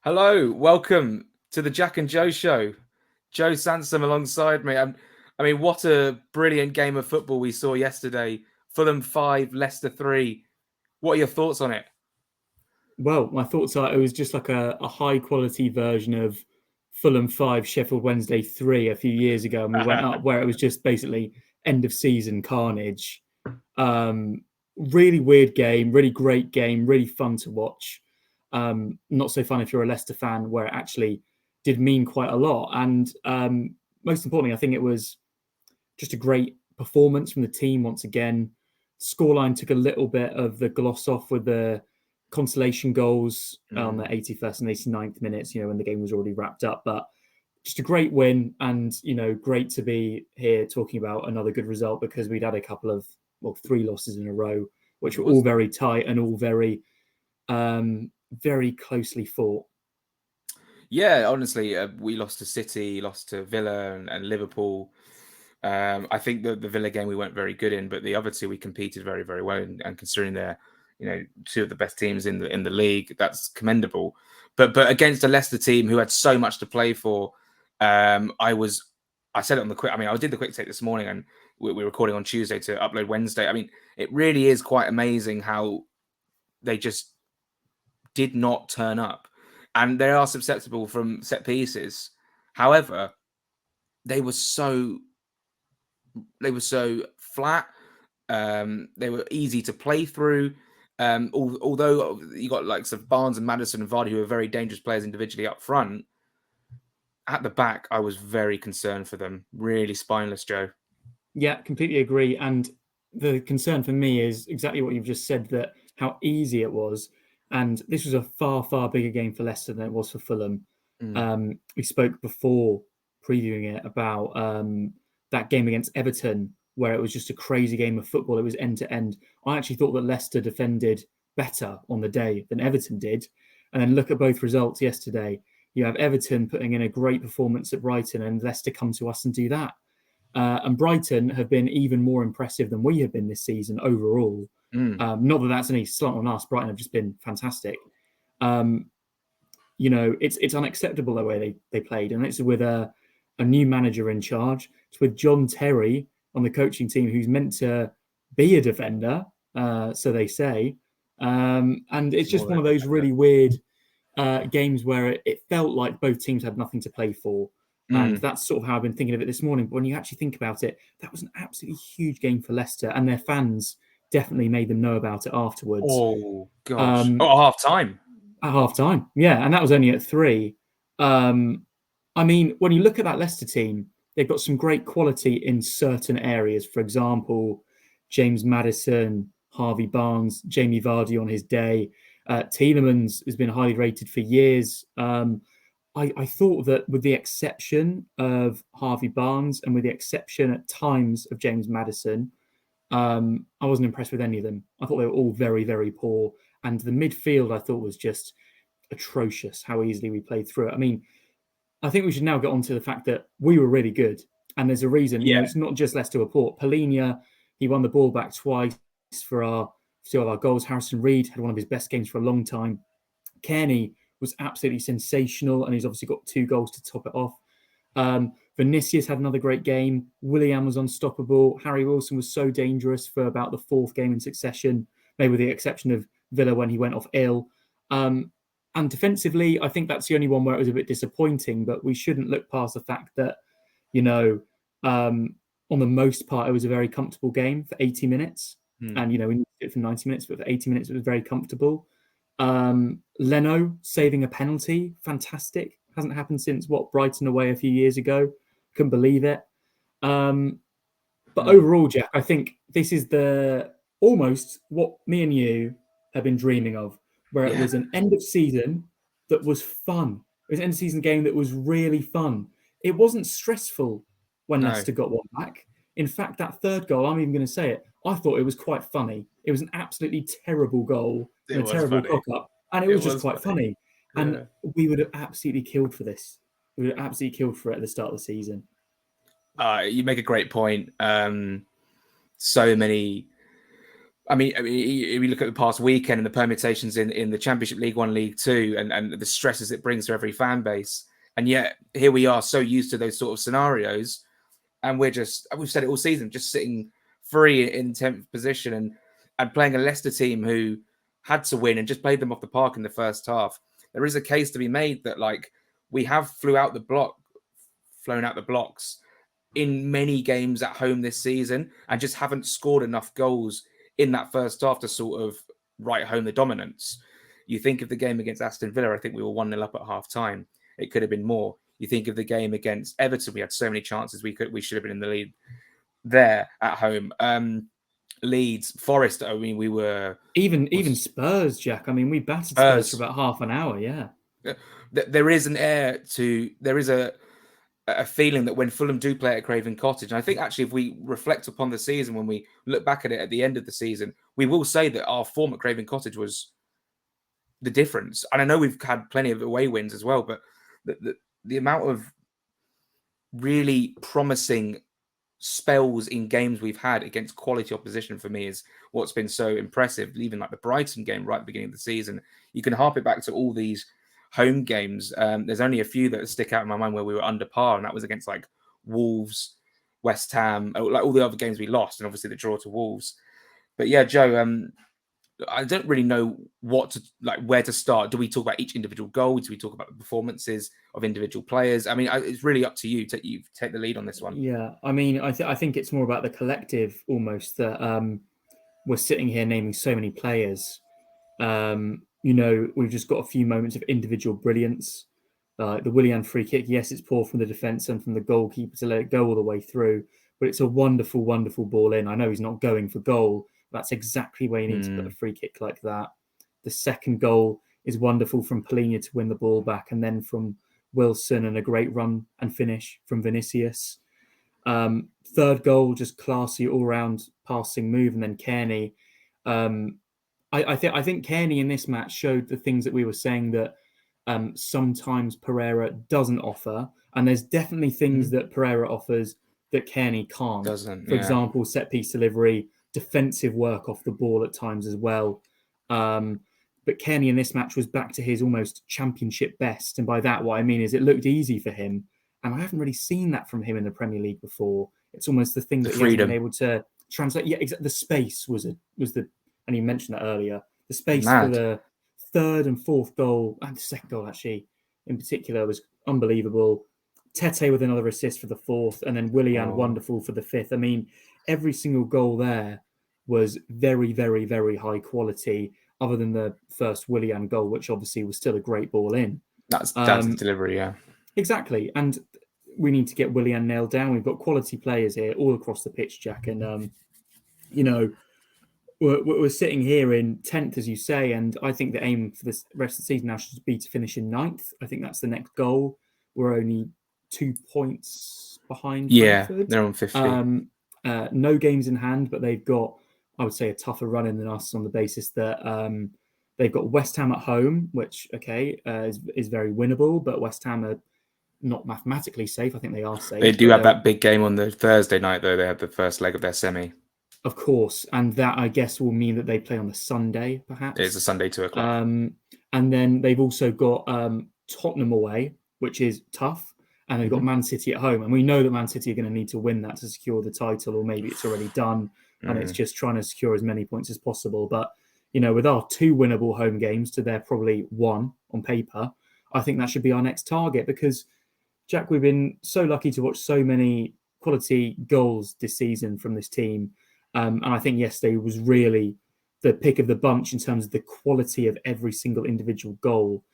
Hello, welcome to the Jack and Joe show. Joe Sansom alongside me. What a brilliant game of football we saw yesterday. Fulham 5, Leicester 3. What are your thoughts on it? Well, my thoughts are it was just like a high quality version of Fulham 5, Sheffield Wednesday 3 a few years ago. And we went up where it was just basically end of season carnage. Really weird game, really great game, really fun to watch. Not so fun if you're a Leicester fan, where it actually did mean quite a lot. And most importantly, I think it was just a great performance from the team once again. Scoreline took a little bit of the gloss off with the consolation goals on the 81st and 89th minutes, when the game was already wrapped up. But just a great win and, great to be here talking about another good result because we'd had a couple of, three losses in a row, which were all very tight and all very, very closely fought. Yeah, honestly, we lost to City, lost to Villa and Liverpool. I think the Villa game we weren't very good in, but the other two we competed very, very well in, and considering they're two of the best teams in the league, that's commendable. But against a Leicester team who had so much to play for, I said it on the quick. I did the quick take this morning, and we're recording on Tuesday to upload Wednesday. It really is quite amazing how they just did not turn up, and they are susceptible from set pieces. However, they were so flat. They were easy to play through. Although you got like Barnes and Maddison and Vardy, who are very dangerous players individually up front, at the back, I was very concerned for them. Really spineless, Joe. Yeah, completely agree. And the concern for me is exactly what you've just said, that how easy it was. And this was a far, far bigger game for Leicester than it was for Fulham. We spoke before previewing it about that game against Everton, where it was just a crazy game of football. It was end to end. I actually thought that Leicester defended better on the day than Everton did. And then look at both results yesterday. You have Everton putting in a great performance at Brighton, and Leicester come to us and do that. And Brighton have been even more impressive than we have been this season overall. Not that that's any slant on us. Brighton have just been fantastic. It's unacceptable the way they played, and it's with a new manager in charge. It's with John Terry on the coaching team, who's meant to be a defender, so they say. And it's just one of those really weird games where it felt like both teams had nothing to play for. And that's sort of how I've been thinking of it this morning. But when you actually think about it, that was an absolutely huge game for Leicester, and their fans definitely made them know about it afterwards. Oh, gosh. At half time. At half time, yeah. And that was only at 3. When you look at that Leicester team, they've got some great quality in certain areas. For example, James Maddison, Harvey Barnes, Jamie Vardy on his day. Tielemans has been highly rated for years. I thought that with the exception of Harvey Barnes and with the exception at times of James Maddison, I wasn't impressed with any of them. I thought they were all very, very poor. And the midfield, I thought, was just atrocious how easily we played through it. I think we should now get on to the fact that we were really good. And there's a reason. Yeah. It's not just Leicester were poor. Polina, he won the ball back twice for two of our goals. Harrison Reed had one of his best games for a long time. Kearney was absolutely sensational, and he's obviously got 2 goals to top it off. Vinicius had another great game. Willian was unstoppable. Harry Wilson was so dangerous for about the 4th game in succession, maybe with the exception of Villa when he went off ill. And defensively, I think that's the only one where it was a bit disappointing, but we shouldn't look past the fact that, on the most part, it was a very comfortable game for 80 minutes. And, we needed it for 90 minutes, but for 80 minutes, it was very comfortable. Leno saving a penalty, fantastic. Hasn't happened since Brighton away a few years ago. Couldn't believe it. But overall, Jack, I think this is almost what me and you have been dreaming of, where it was an end of season that was fun. It was an end of season game that was really fun. It wasn't stressful when Leicester got one back. In fact, that 3rd goal, I'm even going to say it, I thought it was quite funny. It was an absolutely terrible goal and a terrible cock-up. And it was just quite funny. And we would have absolutely killed for this. We would have absolutely killed for it at the start of the season. You make a great point. So many if you look at the past weekend and the permutations in the Championship, League One, League Two, and the stresses it brings to every fan base, and yet here we are so used to those sort of scenarios, and we've said it all season, just sitting free in 10th position and playing a Leicester team who had to win and just played them off the park in the first half. There is a case to be made that like we have flown out the blocks in many games at home this season and just haven't scored enough goals in that first half to sort of write home the dominance. You think of the game against Aston Villa, I think we were 1-0 up at half time. It could have been more. You think of the game against Everton, we had so many chances we should have been in the lead there at home. Leeds, Forest, I mean, we were... Even Spurs, Jack. I mean, we battered Spurs for about half an hour, yeah. There is an air to... There is a feeling that when Fulham do play at Craven Cottage, and I think actually if we reflect upon the season, when we look back at it at the end of the season, we will say that our form at Craven Cottage was the difference. And I know we've had plenty of away wins as well, but the amount of really promising spells in games we've had against quality opposition for me is what's been so impressive. Even like the Brighton game right at the beginning of the season, you can harp it back to all these home games. There's only a few that stick out in my mind where we were under par, and that was against like Wolves, West Ham, like all the other games we lost, and obviously the draw to Wolves. But yeah, Joe, I don't really know where to start. Do we talk about each individual goal? Do we talk about the performances of individual players? I mean, it's really up to you. You take the lead on this one. Yeah, I mean, I think it's more about the collective almost that we're sitting here naming so many players. We've just got a few moments of individual brilliance. The Willian free kick, yes, it's poor from the defence and from the goalkeeper to let it go all the way through, but it's a wonderful, wonderful ball in. I know he's not going for goal. That's exactly where you need to put a free kick like that. The second goal is wonderful from Palhinha to win the ball back, and then from Wilson and a great run and finish from Vinicius. Third goal, just classy all-round passing move, and then Kearney. I think Kearney in this match showed the things that we were saying that sometimes Pereira doesn't offer, and there's definitely things that Pereira offers that Kearney can't. For example, set-piece delivery, defensive work off the ball at times as well. But Kearney in this match was back to his almost championship best. And by that, what I mean is it looked easy for him. And I haven't really seen that from him in the Premier League before. It's almost the thing that he hasn't been able to translate. Yeah, exactly. The space was the, and you mentioned that earlier, the space for the third and fourth goal, and the second goal actually in particular was unbelievable. Tete with another assist for the fourth, and then Willian wonderful for the fifth. I mean, every single goal there was very, very, very high quality, other than the first Willian goal, which obviously was still a great ball in. That's the delivery, yeah. Exactly. And we need to get Willian nailed down. We've got quality players here all across the pitch, Jack. And, we're sitting here in 10th, as you say, and I think the aim for the rest of the season now should be to finish in 9th. I think that's the next goal. We're only 2 points behind Brentford. They're on 50. No games in hand, but they've got, I would say, a tougher run in than us on the basis that they've got West Ham at home, which, is very winnable, but West Ham are not mathematically safe. I think they are safe. They do have that big game on the Thursday night, though. They have the first leg of their semi. Of course, and that, I guess, will mean that they play on the Sunday, perhaps. It's a Sunday 2:00. And then they've also got Tottenham away, which is tough, and they've got Man City at home. And we know that Man City are going to need to win that to secure the title, or maybe it's already done, and it's just trying to secure as many points as possible. But, with our 2 winnable home games to their probably 1 on paper, I think that should be our next target, because, Jack, we've been so lucky to watch so many quality goals this season from this team. And I think yesterday was really the pick of the bunch in terms of the quality of every single individual goal.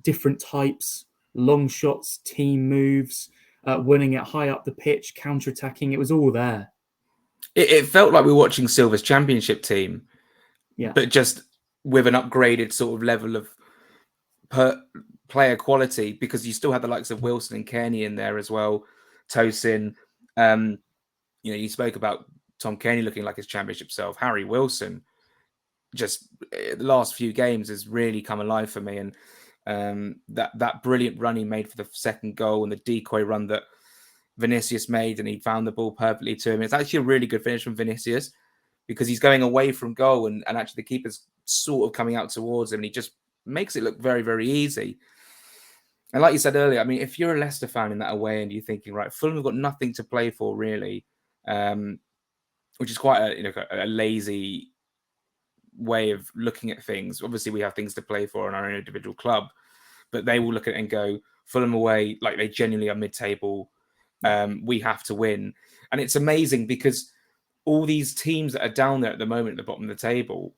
Different types, long shots, team moves, winning it high up the pitch, counter-attacking. It was all there. It felt like we were watching Silver's championship team, but just with an upgraded sort of level of player quality, because you still had the likes of Wilson and Kearney in there as well, Tosin. You spoke about Tom Kearney looking like his championship self. Harry Wilson, just the last few games has really come alive for me. And that brilliant run he made for the second goal, and the decoy run that Vinicius made, and he found the ball perfectly to him. It's actually a really good finish from Vinicius. because he's going away from goal and actually the keeper's sort of coming out towards him and he just makes it look very, very easy. And like you said earlier, I mean, if you're a Leicester fan in that away and you're thinking, right, Fulham have got nothing to play for really, which is quite a lazy way of looking at things. Obviously, we have things to play for in our own individual club, but they will look at it and go, Fulham away, like they genuinely are mid-table. We have to win. And it's amazing because all these teams that are down there at the moment at the bottom of the table,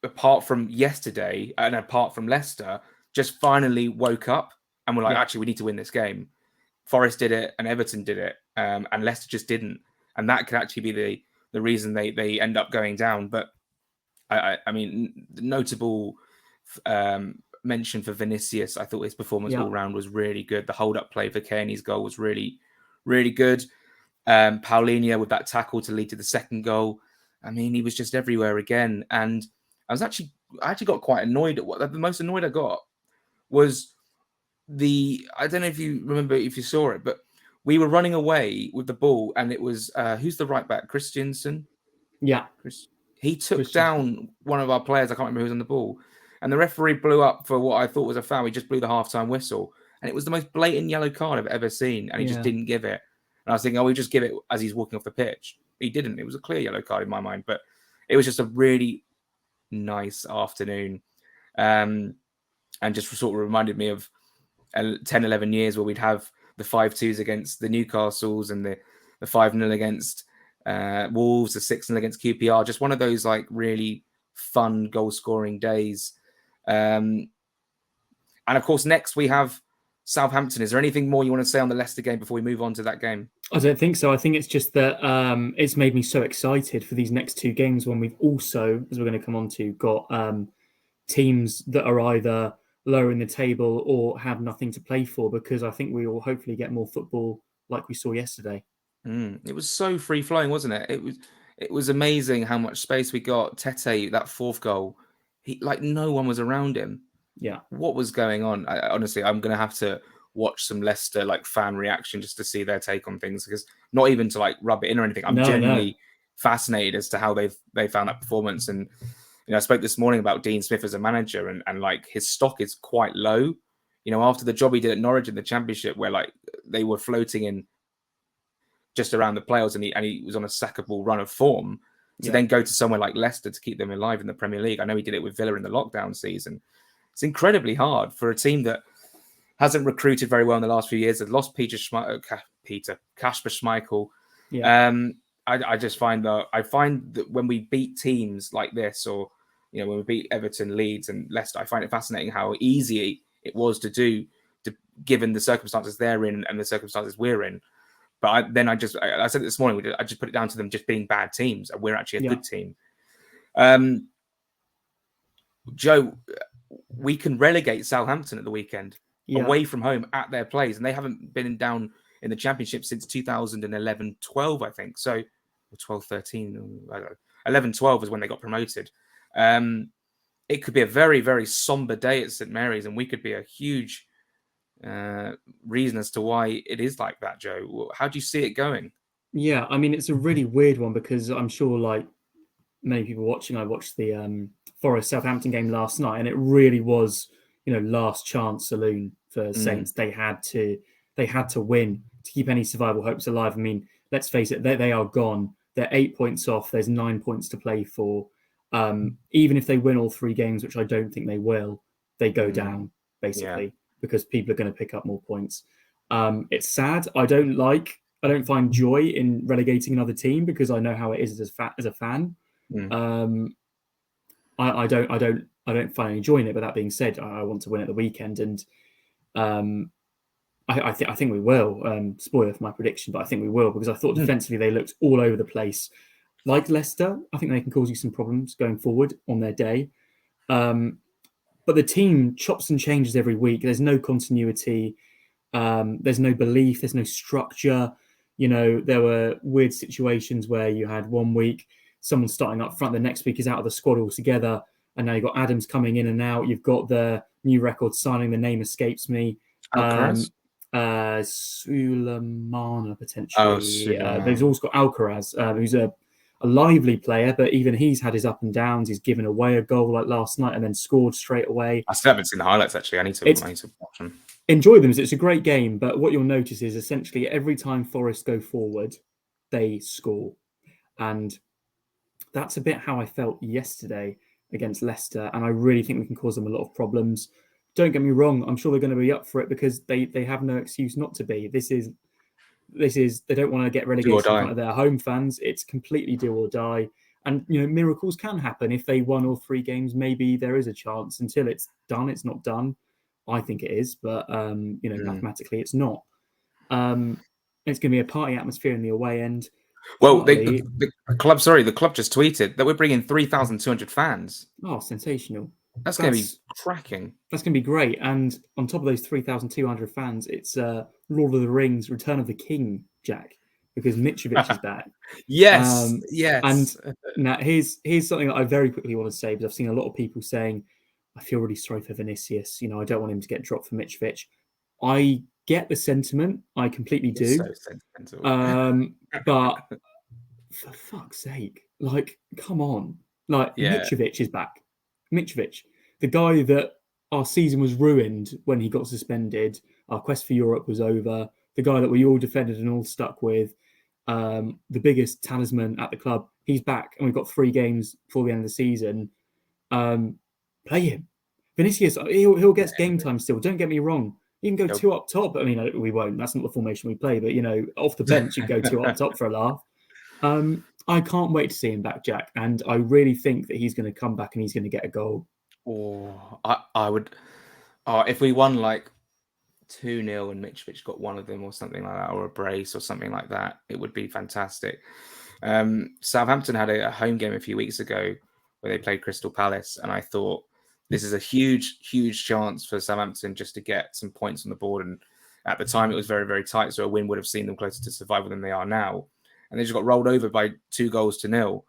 apart from yesterday and apart from Leicester, just finally woke up and were like, actually, we need to win this game. Forest did it and Everton did it, and Leicester just didn't. And that could actually be the reason they end up going down. But I mean, notable mention for Vinicius. I thought his performance all round was really good. The hold-up play for Kearney's goal was really, really good. Paulinho with that tackle to lead to the second goal. I mean, he was just everywhere again. And I actually got quite annoyed at the most annoyed I got was I don't know if you remember, if you saw it, but we were running away with the ball and it was, who's the right back? Christensen? Yeah. He took down one of our players. I can't remember who was on the ball. And the referee blew up for what I thought was a foul. He just blew the halftime whistle. And it was the most blatant yellow card I've ever seen. And he just didn't give it. And I was thinking, we just give it as he's walking off the pitch. He didn't. It was a clear yellow card in my mind. But it was just a really nice afternoon. And just sort of reminded me of 10, 11 years where we'd have the 5-2s against the Newcastles and the 5-0 against Wolves, the 6-0 against QPR. Just one of those like really fun goal-scoring days. And of course, next we have Southampton. Is there anything more you want to say on the Leicester game before we move on to that game? I don't think so. I think it's just that it's made me so excited for these next two games when we've also, as we're going to come on to, got teams that are either lower in the table or have nothing to play for, because I think we will hopefully get more football like we saw yesterday. It was so free-flowing, wasn't it? It was amazing how much space we got. Tete, that fourth goal, no one was around him. Yeah. What was going on? Honestly, I'm going to have to watch some Leicester fan reaction just to see their take on things, because not even to rub it in or anything. I'm genuinely fascinated as to how they found that performance. And I spoke this morning about Dean Smith as a manager, and his stock is quite low. After the job he did at Norwich in the Championship, where they were floating in just around the playoffs, and he was on a sackable run of form, to then go to somewhere like Leicester to keep them alive in the Premier League. I know he did it with Villa in the lockdown season. It's incredibly hard for a team that hasn't recruited very well in the last few years. They've lost Kasper Schmeichel. Yeah. I just find that when we beat teams like this, or when we beat Everton, Leeds, and Leicester, I find it fascinating how easy it was to do, given the circumstances they're in and the circumstances we're in. But I said it this morning, I just put it down to them just being bad teams, and we're actually a good team. Joe, we can relegate Southampton at the weekend away from home at their place, and they haven't been down in the Championship since 2011-12, I think. So, 12-13, I don't know. 11-12 is when they got promoted. It could be a very, very somber day at St Mary's, and we could be a huge reason as to why it is like that, Joe. How do you see it going? Yeah, I mean, it's a really weird one, because I'm sure, many people watching, I watched the Forest Southampton game last night, and it really was, last chance saloon for Saints. They had to win to keep any survival hopes alive. I mean, let's face it, they are gone. They're 8 points off. There's 9 points to play for. Even if they win all three games, which I don't think they will, they go down basically, because people are going to pick up more points. It's sad. I don't find joy in relegating another team, because I know how it is as a fan. I don't find any joy in it. But that being said, I want to win at the weekend, and I think we will. Spoiler for my prediction, but I think we will, because I thought defensively they looked all over the place. Like Leicester, I think they can cause you some problems going forward on their day. But the team chops and changes every week. There's no continuity. There's no belief. There's no structure. There were weird situations where you had one week someone starting up front, the next week is out of the squad altogether, and now you've got Adams coming in and out. You've got the new record signing. The name escapes me. Sulemana potentially. They've also got Alcaraz, who's a a lively player, but even he's had his up and downs. He's given away a goal like last night and then scored straight away. I still haven't seen the highlights, actually. I need to watch them. Enjoy them. It's a great game, but what you'll notice is essentially every time Forest go forward, they score. And that's a bit how I felt yesterday against Leicester, and I really think we can cause them a lot of problems. Don't get me wrong, I'm sure they're going to be up for it because they have no excuse not to be. This is they don't want to get relegated in front of their home fans. It's completely do or die. And miracles can happen. If they won all 3 games, maybe there is a chance. Until it's done, it's not done. I think it is, but mathematically it's not. It's going to be a party atmosphere in the away end. Well, the club just tweeted that we're bringing 3,200 fans. Oh, sensational. That's going to be cracking. That's going to be great. And on top of those 3,200 fans, it's Lord of the Rings, Return of the King, Jack, because Mitrovic is back. Yes, yes. And now here's something that I very quickly want to say, because I've seen a lot of people saying, I feel really sorry for Vinicius. I don't want him to get dropped for Mitrovic. I get the sentiment. I completely do. So sentimental. But for fuck's sake, come on. Mitrovic is back. Mitrovic, the guy that our season was ruined when he got suspended. Our quest for Europe was over. The guy that we all defended and all stuck with. The biggest talisman at the club. He's back, and we've got 3 games before the end of the season. Play him. Vinicius, he'll get game time still. Don't get me wrong. You can go 2 up top. I mean, we won't. That's not the formation we play. But, off the bench, you can go 2 up top for a laugh. I can't wait to see him back, Jack. And I really think that he's going to come back and he's going to get a goal. I would. If we won 2-0 and Mitrovic got one of them or something like that, or a brace or something like that, it would be fantastic. Southampton had a home game a few weeks ago where they played Crystal Palace, and I thought this is a huge, huge chance for Southampton just to get some points on the board. And at the time, it was very, very tight, so a win would have seen them closer to survival than they are now. And they just got rolled over by 2-0.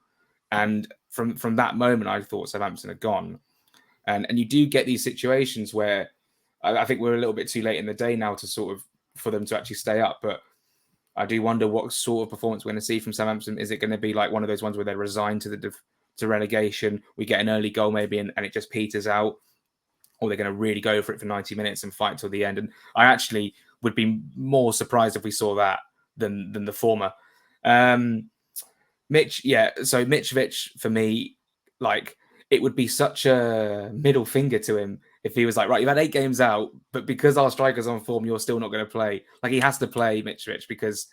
And from that moment, I thought Southampton had gone. And you do get these situations where I think we're a little bit too late in the day now for them to actually stay up. But I do wonder what sort of performance we're going to see from Southampton. Is it going to be like one of those ones where they're resigned to relegation? We get an early goal maybe and it just peters out, or they're going to really go for it for 90 minutes and fight till the end. And I actually would be more surprised if we saw that than the former. So Mitrovic for me, it would be such a middle finger to him if he was like, right, you've had 8 games out, but because our striker's on form, you're still not going to play. He has to play, Mitrovic, because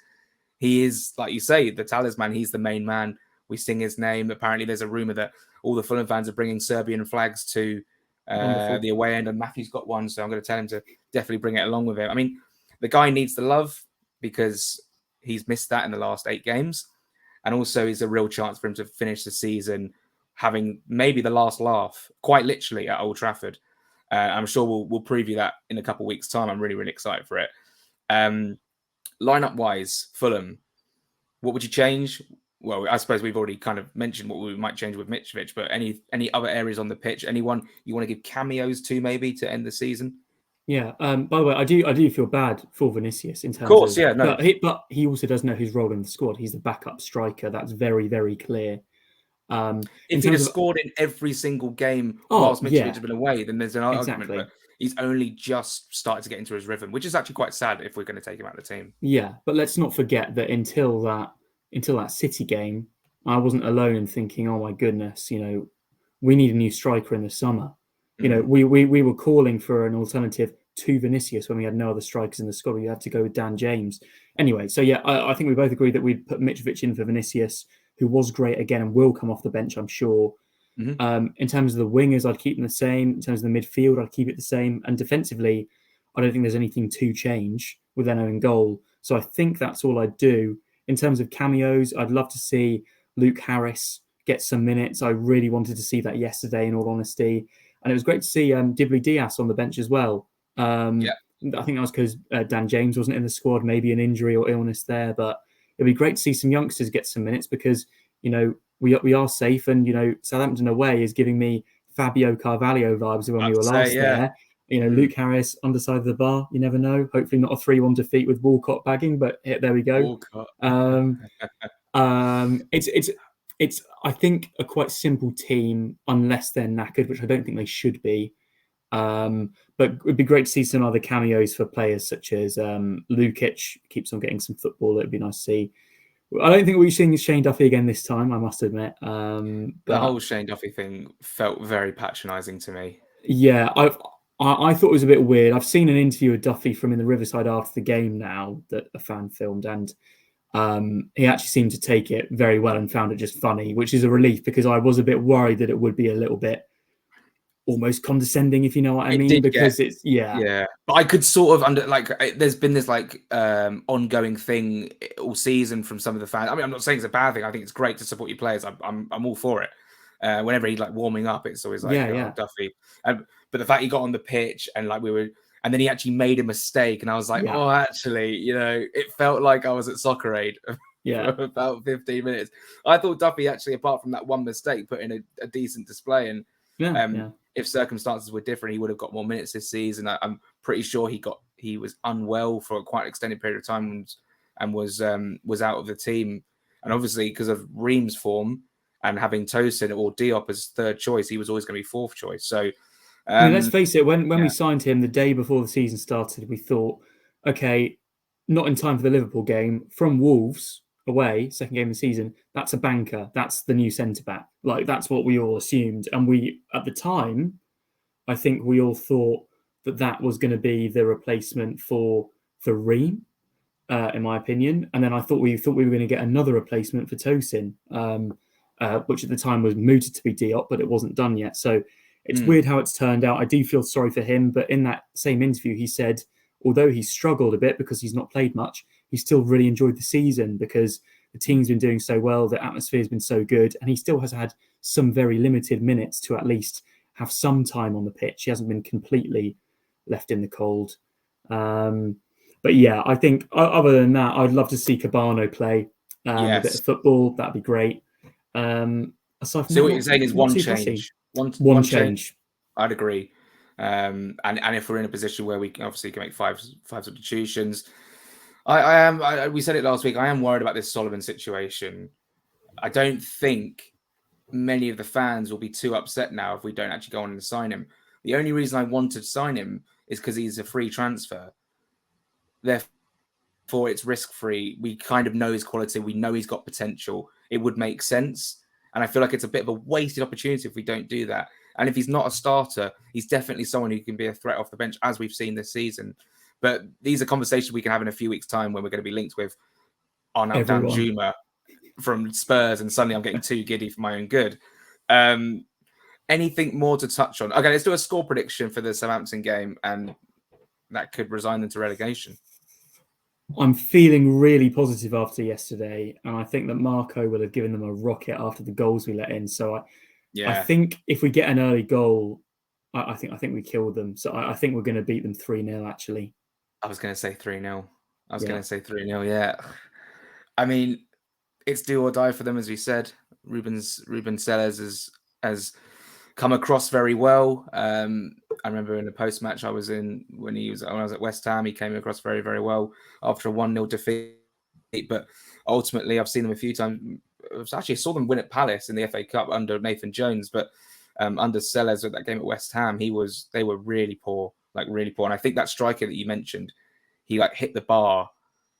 he is, like you say, the talisman. He's the main man. We sing his name. Apparently, there's a rumor that all the Fulham fans are bringing Serbian flags to the away end, and Matthew's got one, so I'm going to tell him to definitely bring it along with him. I mean, the guy needs the love because he's missed that in the last 8 games, and also is a real chance for him to finish the season having maybe the last laugh, quite literally, at Old Trafford. I'm sure we'll preview that in a couple of weeks' time. I'm really, really excited for it. Lineup-wise, Fulham, what would you change? Well, I suppose we've already kind of mentioned what we might change with Mitrovic, but any other areas on the pitch? Anyone you want to give cameos to maybe to end the season? Yeah. By the way, I do feel bad for Vinicius in terms of course, yeah, no. But he also does know his role in the squad. He's the backup striker. That's very, very clear. If he'd have scored in every single game whilst Mitrovic had been away, then there's an argument. But he's only just started to get into his rhythm, which is actually quite sad if we're going to take him out of the team. Yeah, but let's not forget that until that City game, I wasn't alone in thinking, oh my goodness, we need a new striker in the summer. We were calling for an alternative to Vinicius when we had no other strikers in the squad. We had to go with Dan James. Anyway, so yeah, I think we both agreed that we'd put Mitrovic in for Vinicius, who was great again and will come off the bench, I'm sure. Mm-hmm. In terms of the wingers, I'd keep them the same. In terms of the midfield, I'd keep it the same. And defensively, I don't think there's anything to change with Eno in goal. So I think that's all I'd do. In terms of cameos, I'd love to see Luke Harris get some minutes. I really wanted to see that yesterday, in all honesty. And it was great to see Dibley Diaz on the bench as well. I think that was because Dan James wasn't in the squad, maybe an injury or illness there. But it'd be great to see some youngsters get some minutes because, we are safe. And, Southampton away is giving me Fabio Carvalho vibes when we were last there. Luke Harris, underside of the bar, you never know. Hopefully not a 3-1 defeat with Walcott bagging, but there we go. It's it's, I think, a quite simple team unless they're knackered, which I don't think they should be. But it'd be great to see some other cameos for players such as Lukic keeps on getting some football. It'd be nice to see. I don't think we're seeing Shane Duffy again this time, I must admit. The But whole Shane Duffy thing felt very patronising to me. yeah, I thought it was a bit weird. I've seen an interview with Duffy from in the Riverside after the game now that a fan filmed, and he actually seemed to take it very well and found it just funny, which is a relief because I was a bit worried that it would be a little bit almost condescending, if you know what I mean, because it's yeah, but I could sort of there's been this ongoing thing all season from some of the fans. I mean, I'm not saying it's a bad thing. I think it's great to support your players. I'm all for it. Whenever he's warming up, it's always Duffy. But the fact he got on the pitch and and then he actually made a mistake, and I was like, oh, actually, it felt like I was at Soccer Aid for about 15 minutes. I thought Duffy actually, apart from that one mistake, put in a decent display, and if circumstances were different, he would have got more minutes this season. I'm pretty sure he was unwell for quite an extended period of time and was out of the team. And obviously, because of Ream's form and having Tosin or Diop as third choice, he was always going to be fourth choice. So, I mean, let's face it, when we signed him the day before the season started, we thought, okay, not in time for the Liverpool game, from Wolves away, second game of the season, that's a banker. That's the new centre-back. That's what we all assumed. And we, at the time, I think we all thought that was going to be the replacement for Ream, in my opinion. And then I thought we were going to get another replacement for Tosin, which at the time was mooted to be Diop, but it wasn't done yet. So it's weird how it's turned out. I do feel sorry for him, but in that same interview, he said, although he struggled a bit because he's not played much, he still really enjoyed the season because the team's been doing so well, the atmosphere's been so good, and he still has had some very limited minutes to at least have some time on the pitch. He hasn't been completely left in the cold. But yeah, I think other than that, I'd love to see Cabano play a bit of football. That'd be great. So what you're saying is one change. One change. I'd agree. And if we're in a position where we obviously can make five substitutions, we said it last week. I am worried about this Solomon situation. I don't think many of the fans will be too upset now if we don't actually go on and sign him. The only reason I wanted to sign him is because he's a free transfer. Therefore, it's risk-free. We kind of know his quality. We know he's got potential. It would make sense. And I feel like it's a bit of a wasted opportunity if we don't do that. And if he's not a starter, he's definitely someone who can be a threat off the bench, as we've seen this season. But these are conversations we can have in a few weeks' time when we're going to be linked with Arnaud Danjuma from Spurs, and suddenly I'm getting too giddy for my own good. Anything more to touch on? Okay, let's do a score prediction for the Southampton game, and that could resign them to relegation. I'm feeling really positive after yesterday, and I think that Marco will have given them a rocket after the goals we let in. So I think if we get an early goal, I think we kill them. So I think we're going to beat them 3-0, actually. I was going to say 3-0. Going to say 3-0, yeah. I mean, it's do or die for them, as we said. Ruben Sellers has come across very well. I remember in the post-match I was in when I was at West Ham, he came across very, very well after a 1-0 defeat. But ultimately, I've seen them a few times. Actually, I saw them win at Palace in the FA Cup under Nathan Jones, but under Sellers at that game at West Ham, they were really poor, really poor. And I think that striker that you mentioned, he hit the bar.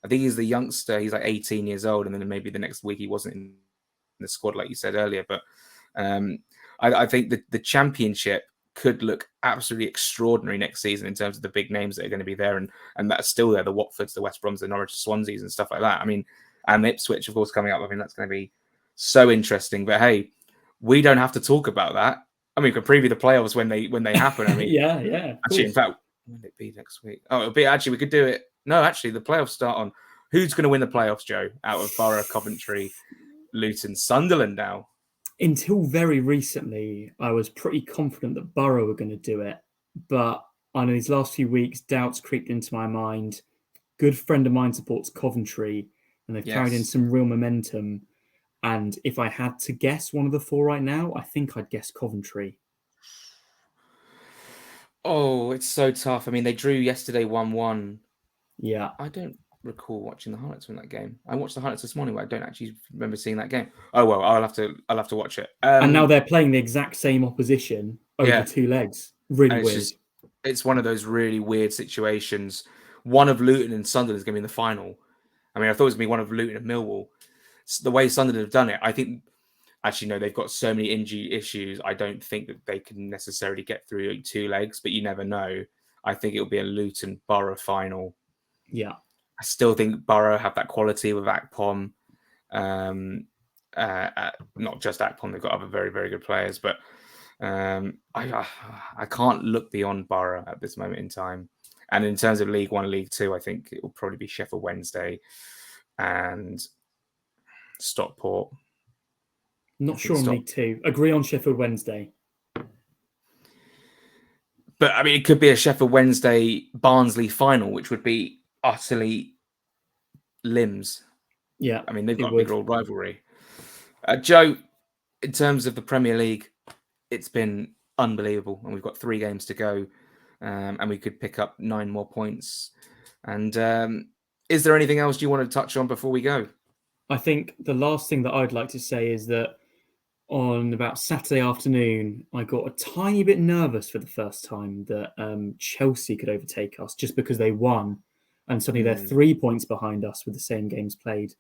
I think he's the youngster. He's 18 years old, and then maybe the next week he wasn't in the squad, like you said earlier. But I think the Championship could look absolutely extraordinary next season in terms of the big names that are going to be there, and that's still there. The Watfords, the West Broms, the Norwich, Swanseas, and stuff like that. I mean, and Ipswich, of course, coming up. I mean, that's going to be so interesting. But hey, we don't have to talk about that. I mean, we can preview the playoffs when they happen. I mean, yeah. Actually, in fact, when would it be next week? Oh, it'll be actually. We could do it. No, actually, the playoffs start on. Who's going to win the playoffs, Joe? Out of Borough, Coventry, Luton, Sunderland now. Until very recently, I was pretty confident that Borough were going to do it. But in these last few weeks, doubts creeped into my mind. Good friend of mine supports Coventry, and they've carried in some real momentum. And if I had to guess one of the four right now, I think I'd guess Coventry. Oh, it's so tough. I mean, they drew yesterday 1-1. Yeah. I don't recall watching the highlights from that game. I watched the highlights this morning, but I don't actually remember seeing that game. Oh well, I'll have to watch it. And now they're playing the exact same opposition over Yeah. 2 legs. Really and weird. It's one of those really weird situations. One of Luton and Sunderland is going to be in the final. I mean, I thought it was going to be one of Luton and Millwall. The way Sunderland have done it, I think. Actually, no, they've got so many injury issues. I don't think that they can necessarily get through 2 legs, but you never know. I think it'll be a Luton Borough final. Yeah. I still think Borough have that quality with Akpom. Not just Akpom, they've got other very, very good players, but I can't look beyond Borough at this moment in time. And in terms of League One and League Two, I think it will probably be Sheffield Wednesday and Stockport. Not sure on League Two. Agree on Sheffield Wednesday. But I mean, it could be a Sheffield Wednesday Barnsley final, which would be utterly limbs. Yeah, I mean, they've got a big old rivalry. Joe, in terms of the Premier League, it's been unbelievable, and we've got 3 games to go, and we could pick up 9 more points. And is there anything else you want to touch on before we go? I think the last thing that I'd like to say is that on about Saturday afternoon, I got a tiny bit nervous for the first time that Chelsea could overtake us just because they won. And suddenly they're 3 points behind us with the same games played.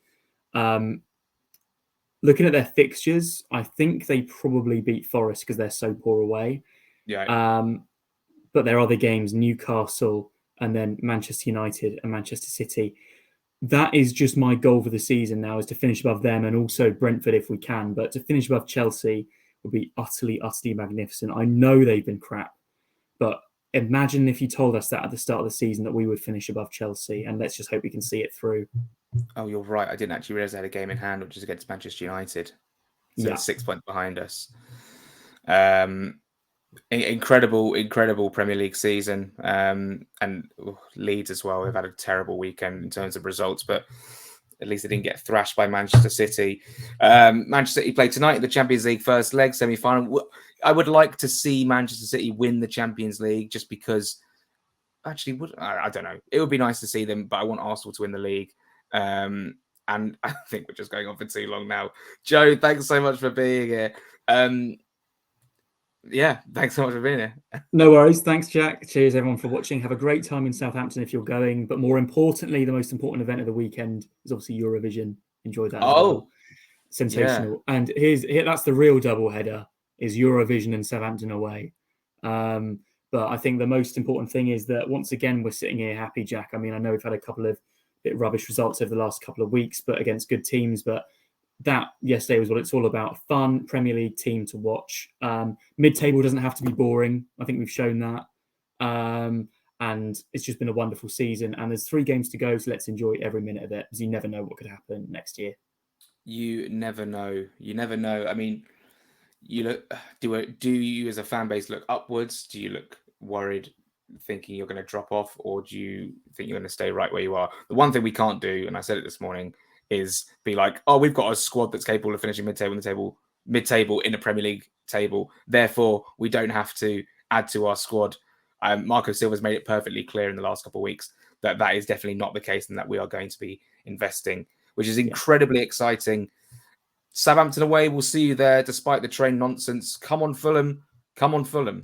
Looking at their fixtures, I think they probably beat Forest because they're so poor away. Yeah. But their other games, Newcastle and then Manchester United and Manchester City. That is just my goal for the season now, is to finish above them and also Brentford if we can. But to finish above Chelsea would be utterly, utterly magnificent. I know they've been crap, but imagine if you told us that at the start of the season that we would finish above Chelsea, and let's just hope we can see it through. Oh, you're right. I didn't actually realise they had a game in hand, which is against Manchester United. So they're 6 points behind us. Incredible Premier League season, and Leeds as well. They've had a terrible weekend in terms of results, but at least they didn't get thrashed by Manchester City. Manchester City play tonight in the Champions League first leg semi-final. I would like to see Manchester City win the Champions League just because. Actually, I don't know. It would be nice to see them, but I want Arsenal to win the league. And I think we're just going on for too long now. Joe, thanks so much for being here. Yeah, thanks so much for being here. No worries. Thanks, Jack. Cheers, everyone, for watching. Have a great time in Southampton if you're going. But more importantly, the most important event of the weekend is obviously Eurovision. Enjoy that as well. Sensational. Yeah. And that's the real double header, is Eurovision and Southampton away. But I think the most important thing is that once again, we're sitting here happy, Jack. I mean, I know we've had a couple of bit rubbish results over the last couple of weeks, but against good teams. But that yesterday was what it's all about. Fun Premier League team to watch. Mid-table doesn't have to be boring. I think we've shown that. And it's just been a wonderful season. And there's 3 games to go, so let's enjoy every minute of it, because you never know what could happen next year. You never know. You never know. I mean, you look. Do you as a fan base look upwards? Do you look worried, thinking you're going to drop off, or do you think you're going to stay right where you are? The one thing we can't do, and I said it this morning, is be like, oh, we've got a squad that's capable of finishing mid-table in the Premier League table. Therefore, we don't have to add to our squad. Marco Silva's made it perfectly clear in the last couple of weeks that is definitely not the case, and that we are going to be investing, which is incredibly exciting. Southampton away, we'll see you there despite the train nonsense. Come on, Fulham. Come on, Fulham.